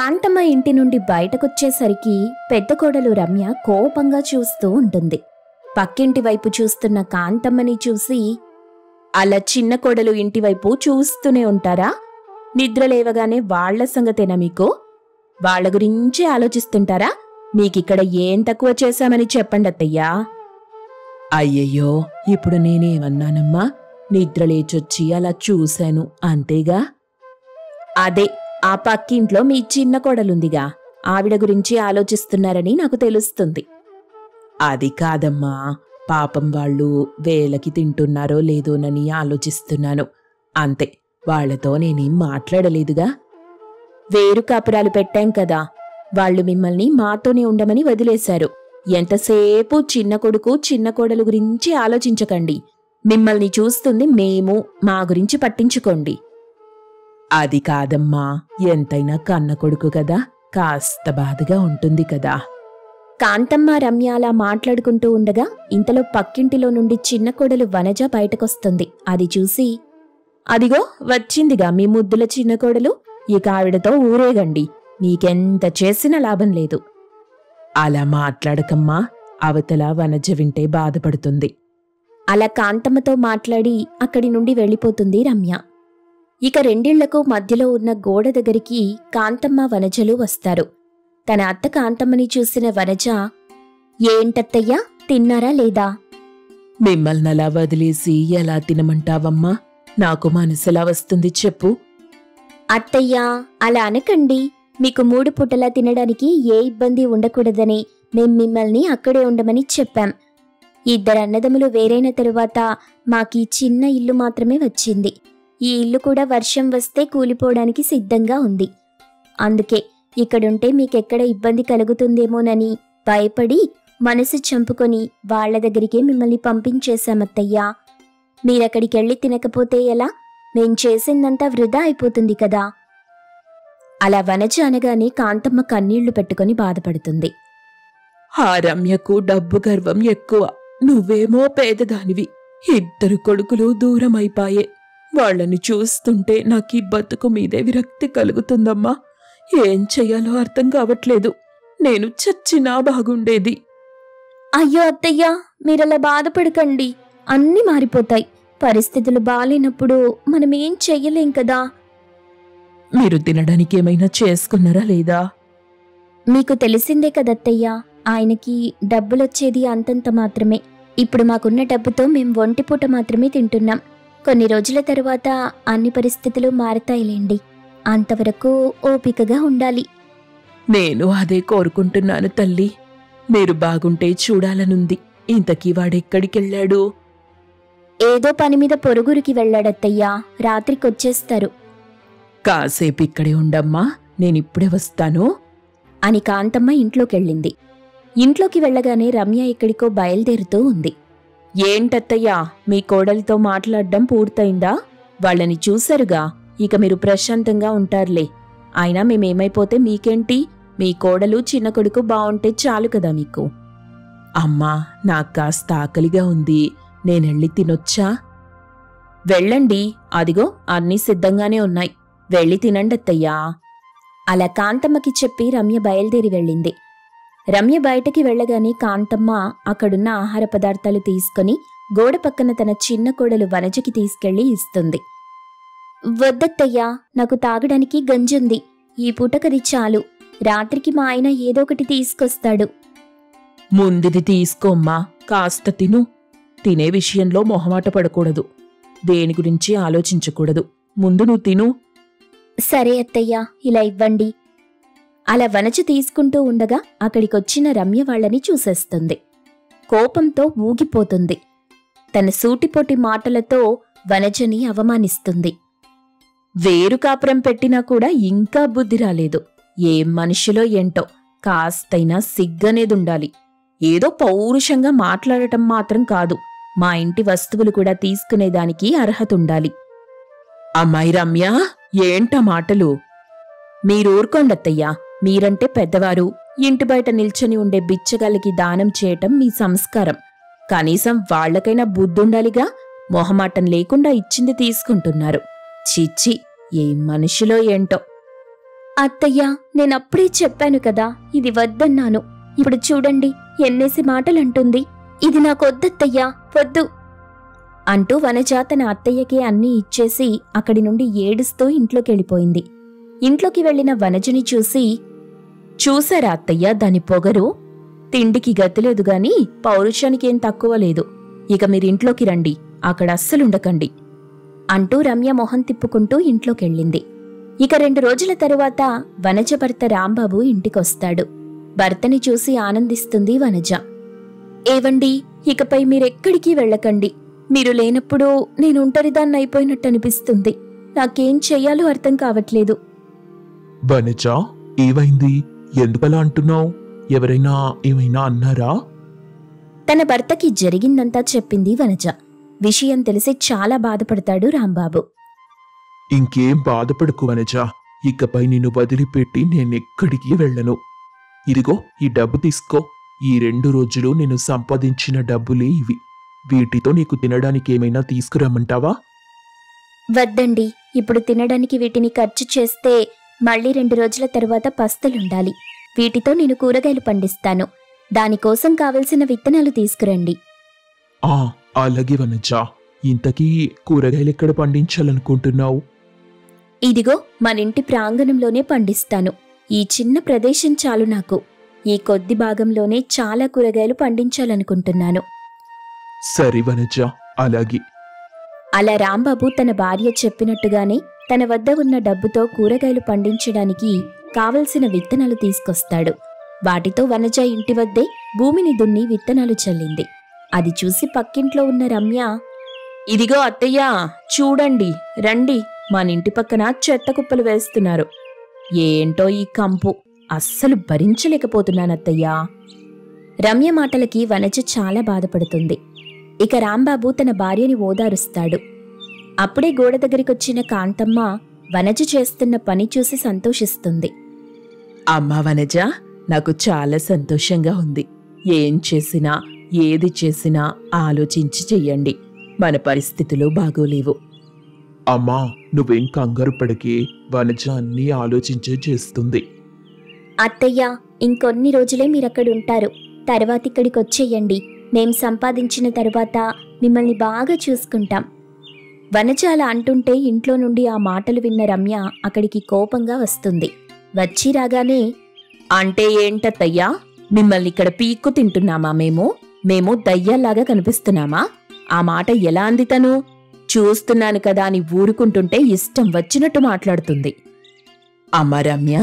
కాంతమ్మ ఇంటి నుండి బయటకొచ్చేసరికి పెద్ద కోడలు రమ్య కోపంగా చూస్తూ ఉంటుంది. పక్కింటి వైపు చూస్తున్న కాంతమ్మని చూసి, అలా చిన్న కోడలు ఇంటివైపు చూస్తూనే ఉంటారా? నిద్రలేవగానే వాళ్ల సంగతేనా మీకు? వాళ్ల గురించి ఆలోచిస్తుంటారా? మీకిక్కడ ఏం తక్కువ చేశామని చెప్పండి అత్తయ్యా. అయ్యయ్యో, ఇప్పుడు నేనేమన్నానమ్మా? నిద్రలేచొచ్చి అలా చూశాను అంతేగా. అదే, ఆ పక్కింట్లో మీ చిన్న కోడలుందిగా, ఆవిడ గురించి ఆలోచిస్తున్నారని నాకు తెలుస్తుంది. అది కాదమ్మా, పాపం వాళ్ళు వేళకి తింటున్నారో లేదోనని ఆలోచిస్తున్నాను అంతే. వాళ్లతో నేనేం మాట్లాడలేదుగా. వేరు కాపురాలు పెట్టాం కదా, వాళ్లు మిమ్మల్ని మాతోనే ఉండమని వదిలేశారు. ఎంతసేపు చిన్న కొడుకు చిన్న కోడలు గురించి ఆలోచించకండి. మిమ్మల్ని చూస్తుంది మేము, మా గురించి పట్టించుకోండి. అది కాదమ్మా, ఎంతైనా కన్న కొడుకు కదా, కాస్త బాధగా ఉంటుంది కదా. కాంతమ్మ రమ్య అలా మాట్లాడుకుంటూ ఉండగా ఇంతలో పక్కింటిలో నుండి చిన్న కోడలు వనజ బయటకొస్తుంది. అది చూసి, అదిగో వచ్చిందిగా మీ ముద్దుల చిన్న కోడలు, ఇక ఆవిడతో ఊరేగండి, నీకెంత చేసినా లాభం లేదు. అలా మాట్లాడకమ్మా, అవతల వనజ వింటే బాధపడుతుంది. అలా కాంతమ్మతో మాట్లాడి అక్కడి నుండి వెళ్ళిపోతుంది రమ్య. ఇక రెండిళ్లకు మధ్యలో ఉన్న గోడ దగ్గరికి కాంతమ్మ వనజలు వస్తారు. తన అత్త కాంతమ్మని చూసిన వనజ, ఏంటత్తయ్యా, తిన్నారా లేదా? మిమ్మల్నలా వదిలేసి ఎలా తినమంటావమ్మా? నాకు మనసులా వస్తుంది చెప్పు. అత్తయ్యా, అలా అనకండి. మీకు 3 పూటలా తినడానికి ఏ ఇబ్బంది ఉండకూడదని మేం మిమ్మల్ని అక్కడే ఉండమని చెప్పాం. 2 అన్నదమ్ములు వేరైన తరువాత మాకీ చిన్న ఇల్లు మాత్రమే వచ్చింది. ఈ ఇల్లు కూడా వర్షం వస్తే కూలిపోవడానికి సిద్ధంగా ఉంది. అందుకే ఇక్కడుంటే మీకెక్కడ ఇబ్బంది కలుగుతుందేమోనని భయపడి మనసు చంపుకొని వాళ్ల దగ్గరికే మిమ్మల్ని పంపించేశామత్తయ్యా. మీరక్కడికెళ్ళి తినకపోతే ఎలా? మేం చేసిందంతా వృధా అయిపోతుంది కదా. అలా వనజ అనగానే కాంతమ్మ కన్నీళ్లు పెట్టుకుని బాధపడుతుంది. ఆ రమ్యకు డబ్బు గర్వం ఎక్కువ, నువ్వేమో పేదదానివి. 2 కొడుకులు దూరమైపాయే. వాళ్లను చూస్తుంటే నాకీ బతుకు మీదే విరక్తి కలుగుతుందమ్మా. ఏం చెయ్యాలో అర్థం కావట్లేదు. నేను చచ్చినా బాగుండేది. అయ్యో అత్తయ్యా, మీరలా బాధపడకండి. అన్నీ మారిపోతాయి. పరిస్థితులు బాలేనప్పుడు మనమేం చెయ్యలేం కదా. మీరు తినడానికి ఏమైనా చేసుకున్నారా లేదా? మీకు తెలిసిందే కదత్తయ్యా, ఆయనకి డబ్బులొచ్చేది అంతంత మాత్రమే. ఇప్పుడు మాకున్న డబ్బుతో మేం 1 పూట మాత్రమే తింటున్నాం. కొన్ని రోజుల తరువాత అన్ని పరిస్థితులు మారతాయిలేండి. అంతవరకు ఓపికగా ఉండాలి. నేను అదే కోరుకుంటున్నాను తల్లి. మీరు బాగుంటే చూడాలనుంది. ఇంతకీ వాడెక్కడికెళ్ళాడు? ఏదో పనిమీద పొరుగురికి వెళ్ళాడత్తయ్యా, రాత్రికొచ్చేస్తారు. కాసేపు ఇక్కడే ఉండమ్మా, నేనిప్పుడే వస్తాను అని కాంతమ్మ ఇంట్లోకెళ్ళింది. ఇంట్లోకి వెళ్ళగానే రమ్య ఎక్కడికో బయలుదేరుతూ ఉంది. ఏంటత్తయ్యా, మీ కోడలితో మాట్లాడడం పూర్తయిందా? వాళ్ళని చూశారుగా, ఇక మీరు ప్రశాంతంగా ఉంటారులే. అయినా మేమేమైపోతే మీకేంటి? మీ కోడలు చిన్న కొడుకు బావుంటే చాలు కదా మీకు. అమ్మా, నాకు కాస్త ఆకలిగా ఉంది, నేనెళ్ళి తినొచ్చా? వెళ్ళండి, అదిగో అన్నీ సిద్ధంగానే ఉన్నాయి. వెళ్ళి తినండత్తయ్యా. అలా కాంతమ్మకి చెప్పి రమ్య బయలుదేరి వెళ్ళింది. రమ్య బయటకి వెళ్ళగానే కాంతమ్మ అక్కడున్న ఆహార పదార్థాలు తీసుకుని గోడ పక్కన తన చిన్న కోడలు వనజకి తీసుకెళ్లి ఇస్తుంది. వద్దత్తయ్యా, నాకు తాగడానికి గంజుంది. ఈ పూటకది చాలు. రాత్రికి మా ఆయన ఏదోకటి తీసుకొస్తాడు. ముందుది తీసుకోమ్మా, కాస్త తిను. తినే విషయంలో మొహమాట పడకూడదు. దేని గురించి ఆలోచించకూడదు. ముందు నువ్వు తిను. సరే అత్తయ్యా, ఇలా ఇవ్వండి. అలా వనజ తీసుకుంటూ ఉండగా అక్కడికొచ్చిన రమ్య వాళ్లని చూసేస్తుంది. కోపంతో ఊగిపోతుంది. తన సూటిపోటి మాటలతో వనజని అవమానిస్తుంది. వేరు కాపురం పెట్టినా కూడా ఇంకా బుద్ధి రాలేదు. ఏం మనిషిలో ఏంటో, కాస్తైనా సిగ్గనేదుండాలి. ఏదో పౌరుషంగా మాట్లాడటం మాత్రం కాదు, మా ఇంటి వస్తువులు కూడా తీసుకునేదానికి అర్హతుండాలి. అమ్మాయి రమ్య, ఏంటా మాటలు? మీరూరుకోండత్తయ్యా, మీరంటే పెద్దవారు. ఇంటి బయట నిల్చొని ఉండే బిచ్చగాళ్ళకి దానం చేయటం మీ సంస్కారం. కనీసం వాళ్లకైనా బుద్ధుండాలిగా. మొహమాటం లేకుండా ఇచ్చింది తీసుకుంటున్నారు. చిచ్చి, ఏం మనిషిలో ఏంటో. అత్తయ్య, నేనప్పుడే చెప్పాను కదా, ఇది వద్దన్నాను. ఇప్పుడు చూడండి ఎన్నేసి మాటలంటుంది. ఇది నాకొద్దత్తయ్యా, వద్దు అంటూ వనజ తన అత్తయ్యకి అన్నీ ఇచ్చేసి అక్కడి నుండి ఏడుస్తూ ఇంట్లోకెళ్ళిపోయింది. ఇంట్లోకి వెళ్లిన వనజని చూసారా అత్తయ్య దాని పొగరు? తిండికి గతిలేదు గాని పౌరుషానికేం తక్కువ లేదు. ఇక మీరింట్లోకి రండి, అక్కడ అస్సలుండకండి అంటూ రమ్య మొహం తిప్పుకుంటూ ఇంట్లోకెళ్ళింది. ఇక 2 రోజుల తరువాత వనజ భర్త రాంబాబు ఇంటికొస్తాడు. భర్తని చూసి ఆనందిస్తుంది వనజ. ఏవండి, ఇకపై మీరెక్కడికి వెళ్ళకండి. మీరు లేనప్పుడు నేను ఒంటరిదాన్నైపోయినట్టనిపిస్తుంది. నాకేం చెయ్యాలో అర్థం కావట్లేదు. వనజ, ఏవైంది? ఎందుకలా అంటున్నావు? ఎవరైనా ఏమైనా అన్నారా? తన భర్తకి జరిగిందంతా చెప్పింది వనజ. విషయం తెలిసి చాలా బాధపడతాడు రాంబాబు. ఇంకేం బాధపడకు వనజ, ఇకపై నిన్ను వదిలిపెట్టి నేనెక్కడికి వెళ్ళను. ఇదిగో ఈ డబ్బు తీసుకో. ఈ 2 రోజులు నేను సంపాదించిన డబ్బులే ఇవి. వీటితో నీకు తినడానికి ఏమైనా తీసుకురమ్మంటావా? వద్దండి, ఇప్పుడు తినడానికి వీటిని ఖర్చు చేస్తే మళ్ళీ 2 రోజుల తరువాత పస్తులుండాలి. వీటితో నేను కూరగాయలు పండిస్తాను. దానికోసం కావలసిన విత్తనాలు తీసుకురండి. అలాగే వనజ. ఇంతకీ కూరగాయలు ఎక్కడ పండించాలనుకుంటున్నావు? ఇదిగో మనింటి ప్రాంగణంలోనే పండిస్తాను. ఈ చిన్న ప్రదేశం చాలు నాకు. ఈ కొద్ది భాగంలోనే చాలా కూరగాయలు పండించాలనుకుంటున్నాను. సరే వనజ, అలాగే. అలా రాంబాబు తన భార్య చెప్పినట్టుగానే తన వద్ద ఉన్న డబ్బుతో కూరగాయలు పండించడానికి కావలసిన విత్తనాలు తీసుకొస్తాడు. వాటితో వనజ ఇంటి వద్దే భూమిని దున్ని విత్తనాలు చల్లింది. అది చూసి పక్కింట్లో ఉన్న రమ్య, ఇదిగో అత్తయ్యా, చూడండి, రండి, మనింటి పక్కన చెత్త కుప్పలు వేస్తున్నారు. ఏంటో ఈ కంపు, అస్సలు భరించలేకపోతున్నానత్తయ్యా. రమ్య మాటలకి వనజ చాలా బాధపడుతుంది. ఇక రాంబాబు తన భార్యని ఓదారుస్తాడు. అప్పుడే గోడ దగ్గరికొచ్చిన కాంతమ్మ వనజ చేస్తున్న పని చూసి సంతోషిస్తుంది. అమ్మా వనజ, నాకు చాలా సంతోషంగా ఉంది. ఏం చేసినా ఏది చేసినా ఆలోచించి చెయ్యండి. మన పరిస్థితులు బాగోలేవు. అమ్మా, నువ్వేం కంగారు పడకే. వనజ అన్నీ ఆలోచించే చేస్తుంది. అత్తయ్య, ఇంకొన్ని రోజులే మీరక్కడుంటారు. తర్వాత ఇక్కడికొచ్చేయండి. మేం సంపాదించిన తరువాత మిమ్మల్ని బాగా చూసుకుంటాం. వనజ అలా అంటుంటే ఇంట్లో నుండి ఆ మాటలు విన్న రమ్య అక్కడికి కోపంగా వస్తుంది. వచ్చి రాగానే, అంటే ఏంటత్తయ్యా? మిమ్మల్ని ఇక్కడ పీక్కు తింటున్నామా మేము దయ్యాల్లాగా కనిపిస్తున్నామా? ఆ మాట ఎలా అంది తను? చూస్తున్నాను కదా అని ఊరుకుంటుంటే ఇష్టం వచ్చినట్టు మాట్లాడుతుంది. అమ్మ రమ్య,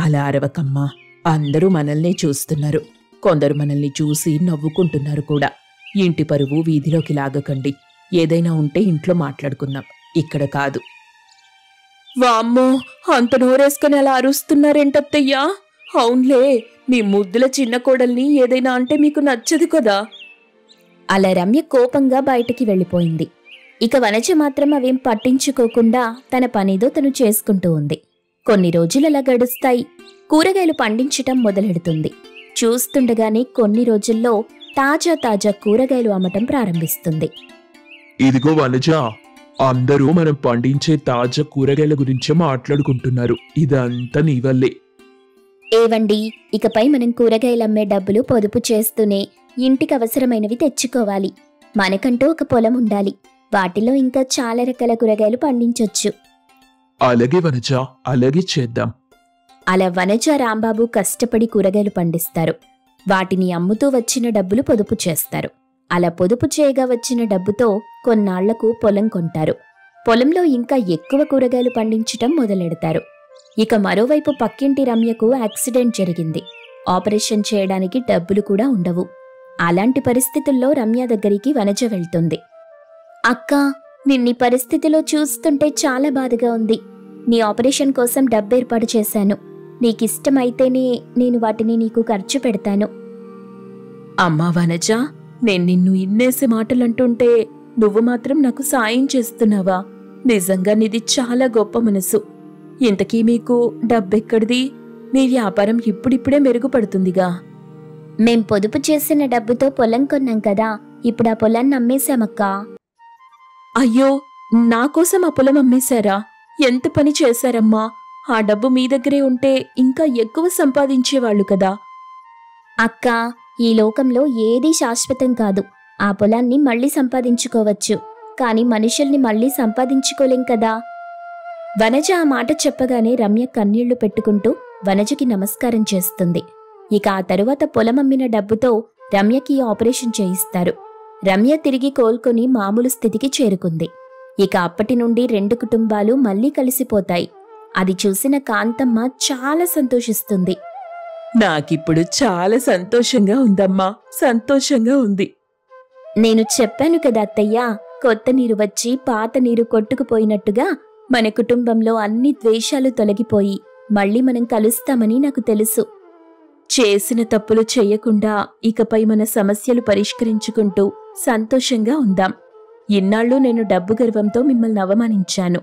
అలా అరవకమ్మా. అందరూ మనల్నే చూస్తున్నారు. కొందరు మనల్ని చూసి నవ్వుకుంటున్నారు కూడా. ఇంటి పరువు వీధిలోకి లాగకండి. ఏదైనా ఉంటే ఇంట్లో మాట్లాడుకుందాం, ఇక్కడ కాదు. వామ్మో, అంత నోరేసుకుని అలా అరుస్తున్నారేంటత్తయ్యా? అవునులే, మీ ముద్దుల చిన్న కోడల్ని ఏదైనా అంటే మీకు నచ్చదు కదా. అలా రమ్య కోపంగా బయటికి వెళ్ళిపోయింది. ఇక వనజ మాత్రం అవేం పట్టించుకోకుండా తన పనేదో తను చేసుకుంటూ ఉంది. కొన్ని రోజులలా గడుస్తాయి. కూరగాయలు పండించటం మొదలెడుతుంది. చూస్తుండగానే కొన్ని రోజుల్లో తాజా తాజా కూరగాయలు అమ్మటం ప్రారంభిస్తుంది. ఇదిగో వనజ, అందరూ మనం పండించే తాజా కూరగాయల గురించే మాట్లాడుకుంటున్నారు. ఇదంతా నీ వల్లే. ఏవండి, ఇకపై మనం కూరగాయలమ్మే డబ్బులు పొదుపు చేస్తూనే ఇంటికి అవసరమైనవి తెచ్చుకోవాలి. మనకంటూ ఒక పొలం ఉండాలి. వాటిలో ఇంకా చాలా రకాల కూరగాయలు పండించొచ్చు. అలాగే వనజ, అలాగే చేద్దాం. అలా వనజ రాంబాబు కష్టపడి కూరగాయలు పండిస్తారు. వాటిని అమ్ముతూ వచ్చిన డబ్బులు పొదుపు చేస్తారు. అలా పొదుపు చేయగా వచ్చిన డబ్బుతో కొన్నాళ్లకు పొలం కొంటారు. పొలంలో ఇంకా ఎక్కువ కూరగాయలు పండించటం మొదలెడతారు. ఇక మరోవైపు పక్కింటి రమ్యకు యాక్సిడెంట్ జరిగింది. ఆపరేషన్ చేయడానికి డబ్బులు కూడా ఉండవు. అలాంటి పరిస్థితుల్లో రమ్య దగ్గరికి వనజ వెళ్తుంది. అక్కా, నిన్నీ పరిస్థితిలో చూస్తుంటే చాలా బాధగా ఉంది. నీ ఆపరేషన్ కోసం డబ్బేర్పాటు చేశాను. నీకిష్టమైతేనే నేను వాటిని నీకు ఖర్చు పెడతాను. అమ్మా వనజ, నేను నిన్ను ఇన్నేసి మాటలంటుంటే నువ్వు మాత్రం నాకు సాయం చేస్తున్నావా? నిజంగా నీది చాలా గొప్ప మనసు. ఇంతకీ మీకు డబ్బెక్కడిది? నీ వ్యాపారం ఇప్పుడిప్పుడే మెరుగుపడుతుందిగా. మేం పొదుపు చేసిన డబ్బుతో పొలం కొన్నాం కదా, ఇప్పుడు ఆ పొలాన్ని అమ్మేశామక్కా. అయ్యో, నాకోసం ఆ పొలం అమ్మేశారా? ఎంత పని చేశారమ్మా! ఆ డబ్బు మీ దగ్గరే ఉంటే ఇంకా ఎక్కువ సంపాదించేవాళ్ళు కదా. అక్క, ఈ లోకంలో ఏదీ శాశ్వతం కాదు. ఆ పొలాన్ని మళ్ళీ సంపాదించుకోవచ్చు, కానీ మనుషుల్ని మళ్ళీ సంపాదించుకోలేం కదా. వనజ ఆ మాట చెప్పగానే రమ్య కన్నీళ్లు పెట్టుకుంటూ వనజకి నమస్కారం చేస్తుంది. ఇక ఆ తరువాత పొలమమ్మిన డబ్బుతో రమ్యకి ఆపరేషన్ చేయిస్తారు. రమ్య తిరిగి కోలుకొని మామూలు స్థితికి చేరుకుంది. ఇక అప్పటి నుండి 2 కుటుంబాలు మళ్ళీ కలిసిపోతాయి. అది చూసిన కాంతమ్మ చాలా సంతోషిస్తుంది. నాకిప్పుడు చాలా సంతోషంగా ఉందమ్మా, సంతోషంగా ఉంది. నేను చెప్పాను కదా అత్తయ్య, కొత్త నీరు వచ్చి పాత నీరు కొట్టుకుపోయినట్టుగా మన కుటుంబంలో అన్ని ద్వేషాలు తొలగిపోయి మళ్ళీ మనం కలుస్తామని నాకు తెలుసు. చేసిన తప్పులు చెయ్యకుండా ఇకపై మన సమస్యలు పరిష్కరించుకుంటూ సంతోషంగా ఉందాం. ఇన్నాళ్ళు నేను డబ్బు గర్వంతో మిమ్మల్ని అవమానించాను.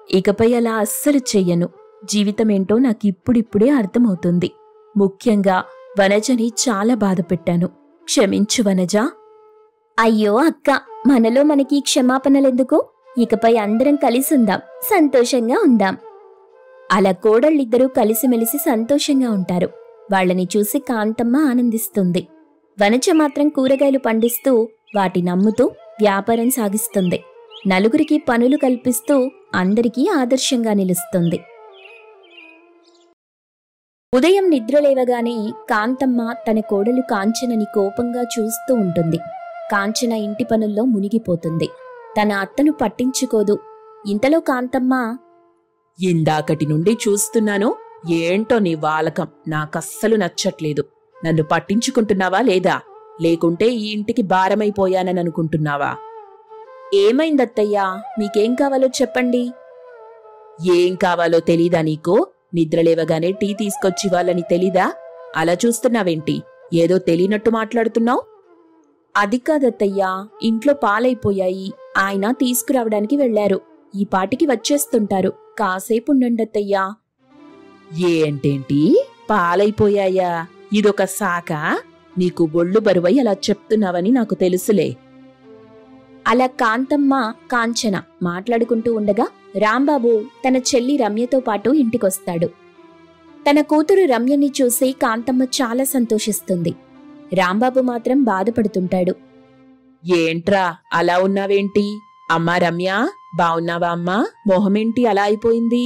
ఇకపై అలా అస్సలు చెయ్యను. జీవితమేంటో నాకిప్పుడిప్పుడే అర్థమవుతుంది. ముఖ్యంగా వనజని చాలా బాధపెట్టాను. క్షమించు వనజా. అయ్యో అక్క, మనలో మనకి క్షమాపణలెందుకు? ఇకపై అందరం కలిసుందాం, సంతోషంగా ఉందాం. అలా కోడళ్ళిద్దరూ కలిసిమెలిసి సంతోషంగా ఉంటారు. వాళ్ళని చూసి కాంతమ్మ ఆనందిస్తుంది. వనజ మాత్రం కూరగాయలు పండిస్తూ వాటిని అమ్ముతూ వ్యాపారం సాగిస్తుంది. నలుగురికి పనులు కల్పిస్తూ అందరికీ ఆదర్శంగా నిలుస్తుంది. ఉదయం నిద్రలేవగానే కాంతమ్మ తన కోడలు కాంచనని కోపంగా చూస్తూ ఉంటుంది. కాంచన ఇంటి పనుల్లో మునిగిపోతుంది. తన అత్తను పట్టించుకోదు. ఇంతలో కాంతమ్మ, ఇందాకటి నుండి చూస్తున్నాను, ఏంటో నీ వాలకం నాకస్సలు నచ్చట్లేదు. నన్ను పట్టించుకుంటున్నావా లేదా? లేకుంటే ఈ ఇంటికి భారమైపోయానని అనుకుంటున్నావా? ఏమైందత్తయ్యా? మీకేం కావాలో చెప్పండి. ఏం కావాలో తెలీదా నీకు? నిద్రలేవగానే టీ తీసుకొచ్చివ్వాలని తెలీదా? అలా చూస్తున్నావేంటి? ఏదో తెలియనట్టు మాట్లాడుతున్నావు. అది కాదత్తయ్యా, ఇంట్లో పాలైపోయాయి. ఆయన తీసుకురావడానికి వెళ్లారు. ఈ పాటికి వచ్చేస్తుంటారు. కాసేపు ఉండండత్తయ్యా. ఏంటేంటి? పాలైపోయాయా? ఇదొక సాక? నీకు ఒళ్ళు బరువై అలా చెప్తున్నావని నాకు తెలుసులే. అలా కాంతమ్మ, కాంచన మాట్లాడుకుంటూ ఉండగా రాంబాబు తన చెల్లి రమ్యతో పాటు ఇంటికొస్తాడు. తన కూతురు రమ్యని చూసి కాంతమ్మ చాలా సంతోషిస్తుంది. రాంబాబు మాత్రం బాధపడుతుంటాడు. ఏంట్రా అలా ఉన్నావేంటి? అమ్మా రమ్య, బావున్నావా అమ్మా? మొహమేంటి అలా అయిపోయింది?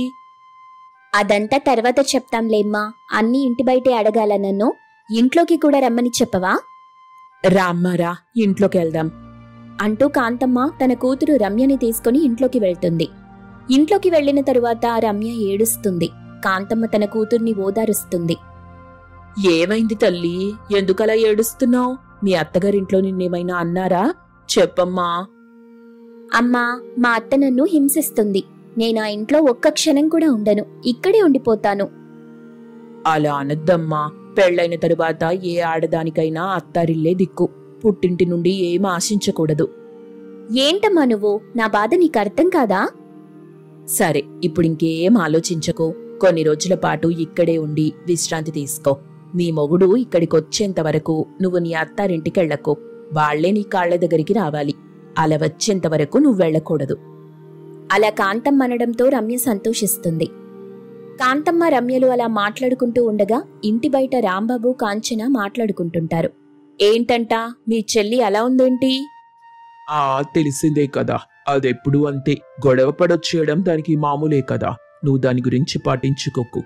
అదంతా తర్వాత చెప్తాంలేమ్మా. అన్నీ ఇంటి బయటే అడగాల నన్ను. ఇంట్లోకి కూడా రమ్మని చెప్పవా? రామ్మారా, ఇంట్లోకి వెళ్దాం అంటూ కాంతమ్మ తన కూతురు రమ్యని తీసుకుని ఇంట్లోకి వెళ్తుంది. ఇంట్లోకి వెళ్లిన తరువాత రమ్య ఏడుస్తుంది. కాంతమ్మ తన కూతుర్ని ఓదారుస్తుంది. ఏమైంది తల్లి? ఎందుకలా ఏడుస్తున్నావు? మీ అత్తగారింట్లో నిన్నేమైనా అన్నారా? చెప్పమ్మా. అమ్మా, మా అత్త నన్ను హింసిస్తుంది. నేను ఆ ఇంట్లో ఒక్క క్షణం కూడా ఉండను. ఇక్కడే ఉండిపోతాను. అలా అనద్దమ్మా. పెళ్లైన తరువాత ఏ ఆడదానికైనా అత్తారిల్లే దిక్కు. పుట్టింటి నుండి ఏం ఆశించకూడదు. ఏంటమ్మా నువ్వు? నా బాధ నీకు అర్థం కాదా? సరే, ఇప్పుడింకేం ఆలోచించకు. కొన్ని రోజుల పాటు ఇక్కడే ఉండి విశ్రాంతి తీసుకో. నీ మొగుడు ఇక్కడికొచ్చేంత వరకు నువ్వు నీ అత్తారింటికెళ్లకు. వాళ్లే నీ కాళ్ల దగ్గరికి రావాలి. అలా వచ్చేంత వరకు నువ్వెళ్లకూడదు. అలా కాంతమ్మ అనడంతో రమ్య సంతోషిస్తుంది. కాంతమ్మ రమ్యలు అలా మాట్లాడుకుంటూ ఉండగా ఇంటి బయట రాంబాబు, కాంచన మాట్లాడుకుంటుంటారు. ఏంటంట, మీ చెల్లి అలా ఉందేంటి? తెలిసిందే కదా, అదెప్పుడు అంతే. గొడవ పడొచ్చేయడం దానికి మామూలే కదా. నువ్వు దాని గురించి పాటించుకోకు.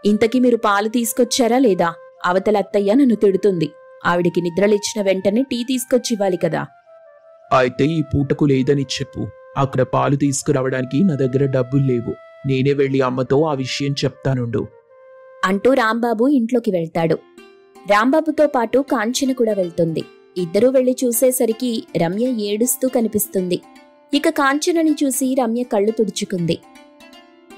ఇంతకీ మీరు పాలు తీసుకొచ్చారా లేదా? అవతల అత్తయ్య నన్ను తిడుతుంది. ఆవిడికి నిద్రలిచ్చిన వెంటనే టీ తీసుకొచ్చివ్వాలి కదా. అయితే ఈ పూటకు లేదని చెప్పు. అక్కడ పాలు తీసుకురావడానికి నా దగ్గర డబ్బులు లేవు. నేనే వెళ్లి అమ్మతో ఆ విషయం చెప్తానుండు అంటూ రాంబాబు ఇంట్లోకి వెళ్తాడు. రాంబాబుతో పాటు కాంచన కూడా వెళ్తుంది. ఇద్దరూ వెళ్లి చూసేసరికి రమ్య ఏడుస్తూ కనిపిస్తుంది. ఇక కాంచనని చూసి రమ్య కళ్ళు తుడుచుకుంది.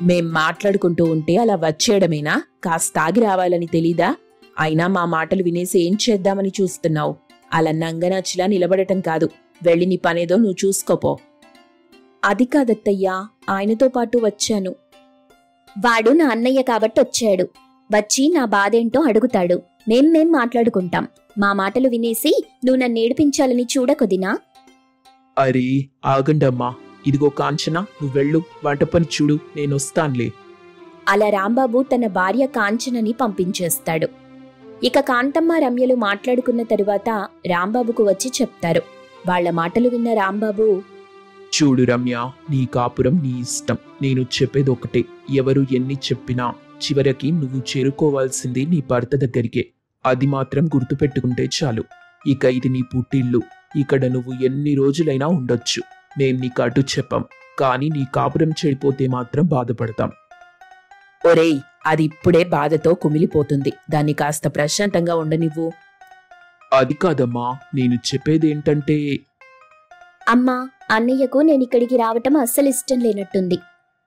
మేం మాట్లాడుకుంటూ ఉంటే అలా వచ్చేయడమేనా? కాస్తాగి రావాలని తెలీదా? అయినా మా మాటలు వినేసి ఏం చేద్దామని చూస్తున్నావు? అలా నంగనాచిలా నిలబడటం కాదు. వెళ్ళి నీ పనేదో నువ్వు చూసుకోపో. అది కాదత్తయ్యా, ఆయనతో పాటు వచ్చాను. వాడు నా అన్నయ్య కాబట్టి వచ్చాడు. వచ్చి నా బాధేంటో అడుగుతాడు. మేం మాట్లాడుకుంటాం. మా మాటలు వినేసి నువ్వు నన్ను ఏడిపించాలని చూడకొదినా? అరే ఆగండమ్మా. ఇదిగో కాంచన, నువ్వు వెళ్ళు. వంట పని చూడు, నేనొస్తాన్లే. అలా రాంబాబు తన భార్య కాంచనని పంపించేస్తాడు. ఇక కాంతమ్మ రమ్యలు మాట్లాడుకున్న తరువాత రాంబాబుకు వచ్చి చెప్తారు. వాళ్ల మాటలు విన్న రాంబాబు, చూడు రమ్య, నీ కాపురం నీ ఇష్టం. నేను చెప్పేది ఒకటే, ఎవరు ఎన్ని చెప్పినా చివరికి నువ్వు చేరుకోవాల్సింది నీ భర్త దగ్గరికే. అది మాత్రం గుర్తుపెట్టుకుంటే చాలు. ఇక ఇది నీ పుట్టిల్లు. ఇక్కడ నువ్వు ఎన్ని రోజులైనా ఉండొచ్చు. మేం నీకు అటు చెప్పం, కానీ నీ కాపురం చెడిపోతే మాత్రం బాధపడతాం. ఒరేయ్, అది ఇప్పుడే బాధతో కుమిలిపోతుంది. దాన్ని కాస్త ప్రశాంతంగా ఉండనివ్వు. అది కాదమ్మా, నేను చెప్పేదేంటంటే, అమ్మా, అన్నయ్యకు నేనిక్కడికి రావటం అస్సలిష్టం లేనట్టుంది.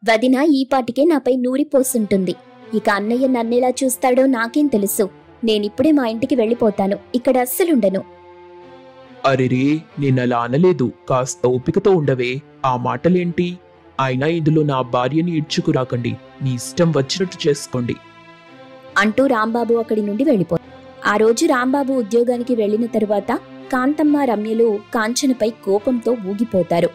వదిన ఈపాటికే నాపై నూరిపోసుంటుంది. ఇక అన్నయ్య నన్నెలా చూస్తాడో నాకేం తెలుసు. నేనిప్పుడే మా ఇంటికి వెళ్ళిపోతాను. ఇక్కడ అస్సలుండను. అరెరే, నేనలా అనలేదు. కాస్త ఓపికతో ఉండవే. ఆ మాటలేంటి? అయినా ఇందులో నా భార్యని ఇడ్చుకురాకండి. నీ ఇష్టం వచ్చినట్టు చేసుకోండి అంటూ రాంబాబు అక్కడి నుండి వెళ్ళిపోయాడు. ఆ రోజు రాంబాబు ఉద్యోగానికి వెళ్లిన తరువాత కాంతమ్మ రమ్యలు కాంచనపై కోపంతో ఊగిపోతారు.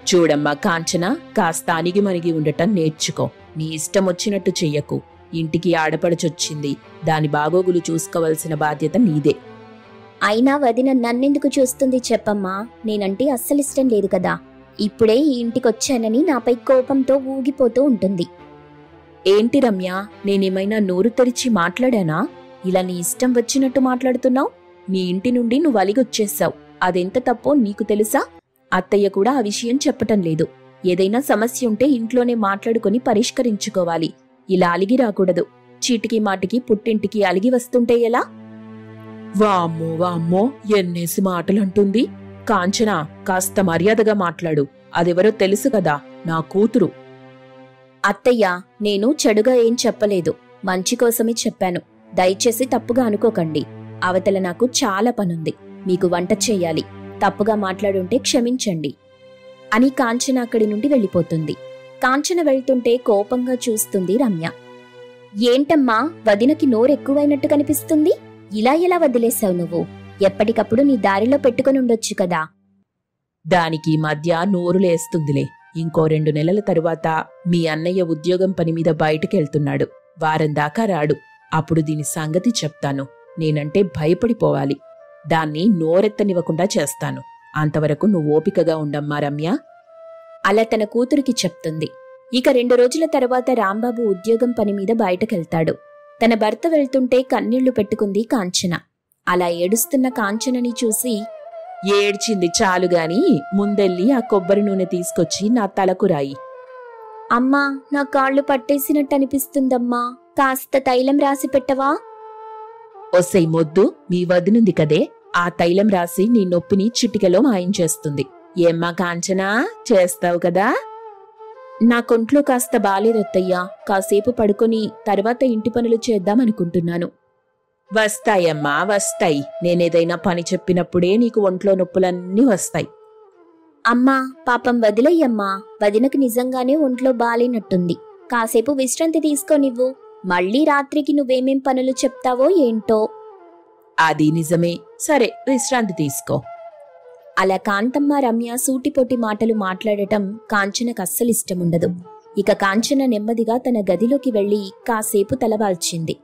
చూడమ్మా కాంచన, కాస్త అణిగిమణిగి ఉండటం నేర్చుకో. నీ ఇష్టం వచ్చినట్టు చెయ్యకు. ఇంటికి ఆడపడుచొచ్చింది. దాని బాగోగులు చూసుకోవలసిన బాధ్యత నీదే. అయినా వదిన నన్నెందుకు చూస్తుంది చెప్పమ్మా? నేనంటే అస్సలిష్టం లేదు కదా. ఇప్పుడే ఈ ఇంటికొచ్చానని నాపై కోపంతో ఊగిపోతూ ఉంటుంది. ఏంటి రమ్య, నేనేమైనా నోరు తెరిచి మాట్లాడానా? ఇలా నీ ఇష్టం వచ్చినట్టు మాట్లాడుతున్నావు. నీ ఇంటి నుండి నువ్వు అలిగొచ్చేశావు. అదెంత తప్పో నీకు తెలుసా? అత్తయ్య కూడా ఆ విషయం చెప్పటం లేదు. ఏదైనా సమస్య ఉంటే ఇంట్లోనే మాట్లాడుకొని పరిష్కరించుకోవాలి. ఇలా అలిగి రాకూడదు. చీటికి మాటికి పుట్టింటికి అలిగి వస్తుంటే ఎలా? వామ్మో వామ్మో, ఎన్నేసి మాటలంటుంది. కాంచన, కాస్త మర్యాదగా మాట్లాడు. అదెవరో తెలుసు కదా, నా కూతురు. అత్తయ్య, నేను చెడుగా ఏం చెప్పలేదు. మంచి కోసమే చెప్పాను. దయచేసి తప్పుగా అనుకోకండి. అవతల నాకు చాలా పనుంది. మీకు వంట చెయ్యాలి. తప్పుగా మాట్లాడుంటే క్షమించండి అని కాంచన అక్కడి నుండి వెళ్ళిపోతుంది. కాంచన వెళ్తుంటే కోపంగా చూస్తుంది రమ్య. ఏంటమ్మా, వదినకి నోరెక్కువైనట్టు కనిపిస్తుంది. ఇలా ఎలా వదిలేశావు నువ్వు? ఎప్పటికప్పుడు నీ దారిలో పెట్టుకునుండొచ్చు కదా. దానికి మధ్య నోరులేస్తుందిలే. ఇంకో 2 నెలల తరువాత మీ అన్నయ్య ఉద్యోగం పని మీద బయటికెళ్తున్నాడు. వారం దాకా రాడు. అప్పుడు దీని సంగతి చెప్తాను. నేనంటే భయపడిపోవాలి. దాన్ని నోరెత్తనివ్వకుండా చేస్తాను. అంతవరకు నువ్వు ఓపికగా ఉండమ్మా రమ్య. అలా తన కూతురికి చెప్తుంది. ఇక 2 రోజుల తర్వాత రాంబాబు ఉద్యోగం పని మీద బయటకెళ్తాడు. తన భర్త వెళ్తుంటే కన్నీళ్లు పెట్టుకుంది కాంచన. అలా ఏడుస్తున్న కాంచనని చూసి, ఏడ్చింది చాలుగాని ముందెళ్ళి ఆ కొబ్బరి నూనె తీసుకొచ్చి నా తలకు రాయి. అమ్మా, నా కాళ్ళు పట్టేసినట్టనిపిస్తుందమ్మా. కాస్త తైలం రాసి పెట్టవా? ఒసై మొద్దు, మీ వదినుంది కదే, ఆ తైలం రాసి నీ నొప్పిని చిటికెలో మాయించేస్తుంది. ఏమ్మా కాంచనా, చేస్తావు కదా? నా కొంట్లో కాస్త బాలేదత్తయ్యా. కాసేపు పడుకొని తర్వాత ఇంటి పనులు చేద్దామనుకుంటున్నాను. వస్తాయమ్మా, వస్తాయి. నేనేదైనా పని చెప్పినప్పుడే నీకు ఒంట్లో నొప్పులన్నీ వస్తాయి. అమ్మా, పాపం వదిలేయమ్మా. వదినకు నిజంగానే ఒంట్లో బాలేనట్టుంది. కాసేపు విశ్రాంతి తీసుకోనివ్వు. మళ్ళీ రాత్రికి నువ్వేమేం పనులు చెప్తావో ఏంటో. అది నిజమే. సరే, విశ్రాంతి తీసుకో. అలా కాంతమ్మ రమ్య సూటిపోటి మాటలు మాట్లాడటం కాంచనకు అస్సలిష్టముండదు. ఇక కాంచన నెమ్మదిగా తన గదిలోకి వెళ్లి కాసేపు తలవాల్చింది.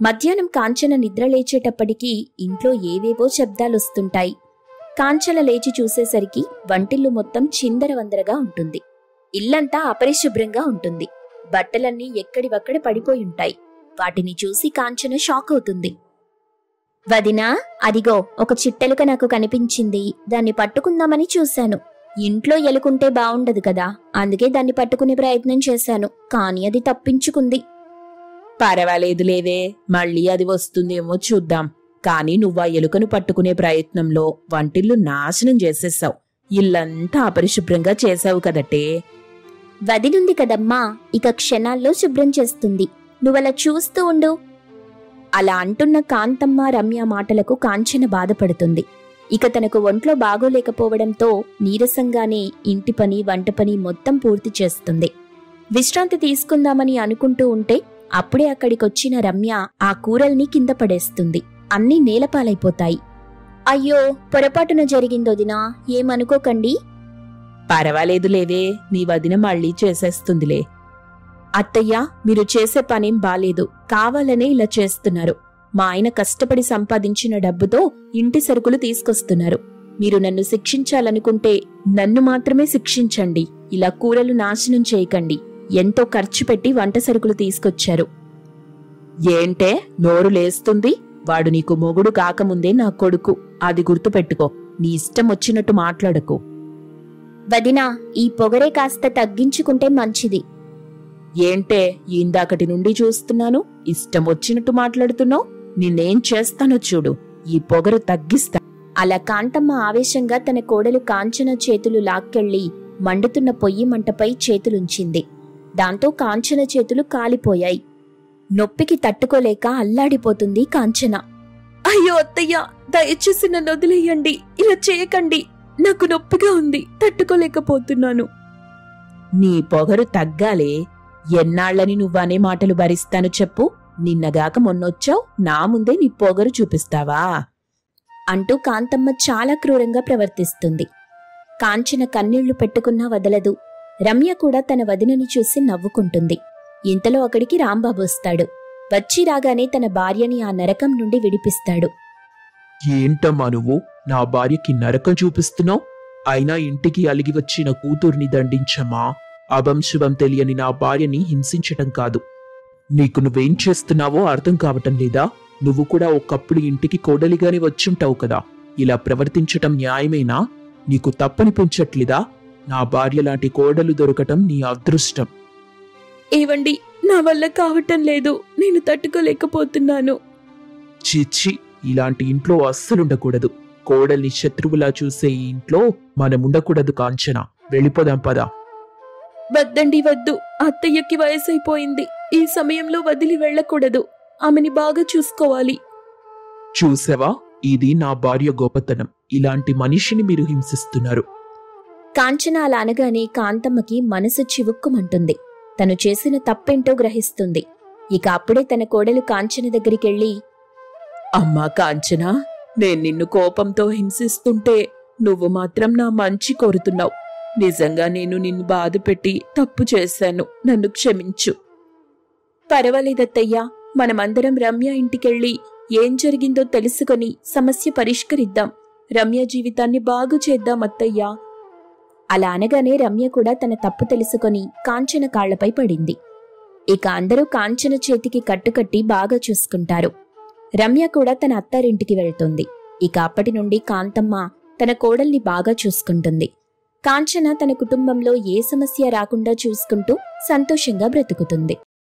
మధ్యాహ్నం కాంచన నిద్రలేచేటప్పటికీ ఇంట్లో ఏవేవో శబ్దాలొస్తుంటాయి. కాంచన లేచి చూసేసరికి వంటిల్లు మొత్తం చిందరవందరగా ఉంటుంది. ఇల్లంతా అపరిశుభ్రంగా ఉంటుంది. బట్టలన్నీ ఎక్కడివక్కడ పడిపోయుంటాయి. వాటిని చూసి కాంచన షాక్ అవుతుంది. వదినా, అదిగో ఒక చిట్టెలుక నాకు కనిపించింది. దాన్ని పట్టుకుందామని చూశాను. ఇంట్లో ఎలుకుంటే బావుండదు కదా, అందుకే దాన్ని పట్టుకునే ప్రయత్నం చేశాను. కానీ అది తప్పించుకుంది. పర్వాలేదులేవే, మళ్ళీ అది వస్తుందేమో చూద్దాం. కాని నువ్వా ఎలుకను పట్టుకునే ప్రయత్నంలో వంటిల్లు నాశనం చేసేశావు. ఇల్లంతా అపరిశుభ్రంగా చేశావు కదటే. వదినుంది కదమ్మా, ఇక క్షణాల్లో శుభ్రం చేస్తుంది. నువ్వలా చూస్తూ ఉండు. అలా అంటున్న కాంతమ్మ రమ్య మాటలకు కాంచన బాధపడుతుంది. ఇక తనకు ఒంట్లో బాగోలేకపోవడంతో నీరసంగానే ఇంటి పని వంట పని మొత్తం పూర్తి చేస్తుంది. విశ్రాంతి తీసుకుందామని అనుకుంటూ ఉంటే అప్పుడే అక్కడికొచ్చిన రమ్య ఆ కూరల్ని కింద పడేస్తుంది. అన్నీ నేలపాలైపోతాయి. అయ్యో, పొరపాటున జరిగిందొదినా, ఏమనుకోకండి. పర్వాలేదులేవే, నీ వదిన మళ్ళీ చేసేస్తుందిలే. అత్తయ్య, మీరు చేసే పనేం బాలేదు, కావాలనే ఇలా చేస్తున్నారు. మా ఆయన కష్టపడి సంపాదించిన డబ్బుతో ఇంటి సరుకులు తీసుకొస్తున్నారు. మీరు నన్ను శిక్షించాలనుకుంటే నన్ను మాత్రమే శిక్షించండి. ఇలా కూరలు నాశనం చేయకండి. ఎంతో ఖర్చు పెట్టి వంట సరుకులు తీసుకొచ్చారు. ఏంటే నోరు లేస్తుంది? వాడు నీకు మొగుడు కాకముందే నా కొడుకు, అది గుర్తుపెట్టుకో. నీ ఇష్టం వచ్చినట్టు మాట్లాడకు. వదినా, ఈ పొగరే కాస్త తగ్గించుకుంటే మంచిది. ఏంటే ఇందాకటి నుండి చూస్తున్నాను, ఇష్టం వచ్చినట్టు మాట్లాడుతున్నావు. నిన్నేం చేస్తానో చూడు, ఈ పొగరు తగ్గిస్తా. అలా కాంతమ్మ ఆవేశంగా తన కోడలు కాంచన చేతులు లాక్కెళ్లి మండుతున్న పొయ్యి మంటపై చేతులుంచింది. దాంతో కాంచన చేతులు కాలిపోయాయి. నొప్పికి తట్టుకోలేక అల్లాడిపోతుంది కాంచన. అయ్యో అత్తయ్య, దయచేసి నన్ను వదిలేయండి. ఇలా చేయకండి. నాకు నొప్పిగా ఉంది, తట్టుకోలేకపోతున్నాను. నీ పొగరు తగ్గాలే. ఎన్నాళ్లని నువ్వనే మాటలు భరిస్తాను చెప్పు? నిన్నగాక మొన్నొచ్చావు, నా ముందే నీ పొగరు చూపిస్తావా? అంటూ కాంతమ్మ చాలా క్రూరంగా ప్రవర్తిస్తుంది. కాంచన కన్నీళ్లు పెట్టుకున్నా వదలదు. రమ్య కూడా తన వదినని చూసి నవ్వుకుంటుంది. ఇంతలో అక్కడికి రాంబాబు వస్తాడు. వచ్చి రాగానే తన భార్యని ఆ నరకం నుండి విడిపిస్తాడు. ఏంటమ్మా నువ్వు నా భార్యకి నరకం చూపిస్తున్నావు? అయినా ఇంటికి అలిగి వచ్చిన కూతుర్ని దండించమ్మా. అభంశుభం తెలియని నా భార్యని హింసించటం కాదు. నీకు నువ్వేం చేస్తున్నావో అర్థం కావటం లేదా? నువ్వు కూడా ఒకప్పుడు ఇంటికి కోడలిగానే వచ్చుంటావు కదా. ఇలా ప్రవర్తించటం న్యాయమేనా? నీకు తప్పనిపించట్లేదా? నా భార్య లాంటి కోడలు దొరకటం నీ అదృష్టం. ఏవండి, నా వల్ల కావటం లేదు, నేను తట్టుకోలేకపోతున్నాను. చిచ్చి, ఇలాంటి ఇంట్లో అస్సలుండకూడదు. కోడల్ని శత్రువులా చూసే ఈ ఇంట్లో మనముండకూడదు కాంచన. వెళ్ళిపోదాం పదా. వద్దండి, వద్దు. అత్తయ్యకి వయసైపోయింది. ఈ సమయంలో వదిలి వెళ్ళకూడదు. ఆమెని బాగా చూసుకోవాలి. చూసావా, ఇది నా భార్య గొప్పతనం. ఇలాంటి మనిషిని మీరు హింసిస్తున్నారు. కాంచన అలా అనగానే కాంతమ్మకి మనసు చివుక్కుమంటుంది. తను చేసిన తప్పేంటో గ్రహిస్తుంది. ఇక అప్పుడే తన కోడలు కాంచన దగ్గరికెళ్ళి, అమ్మా కాంచన, నేను నిన్ను కోపంతో హింసిస్తుంటే నువ్వు మాత్రం నా మంచి కోరుతున్నావు. నిజంగా నేను నిన్ను బాధపెట్టి తప్పు చేశాను. నన్ను క్షమించు. పర్వాలేదత్తయ్యా, మనమందరం రమ్య ఇంటికెళ్ళి ఏం జరిగిందో తెలుసుకొని సమస్య పరిష్కరిద్దాం. రమ్య జీవితాన్ని బాగు చేద్దాం అత్తయ్యా. అలా అనగానే రమ్య కూడా తన తప్పు తెలుసుకొని కాంచన కాళ్లపై పడింది. ఇక అందరూ కాంచన చేతికి కట్టుకట్టి బాగా చూసుకుంటారు. రమ్య కూడా తన అత్తారింటికి వెళ్తుంది. ఇక అప్పటి నుండి కాంతమ్మ తన కోడల్ని బాగా చూసుకుంటుంది. కాంచన తన కుటుంబంలో ఏ సమస్య రాకుండా చూసుకుంటూ సంతోషంగా బ్రతుకుతుంది.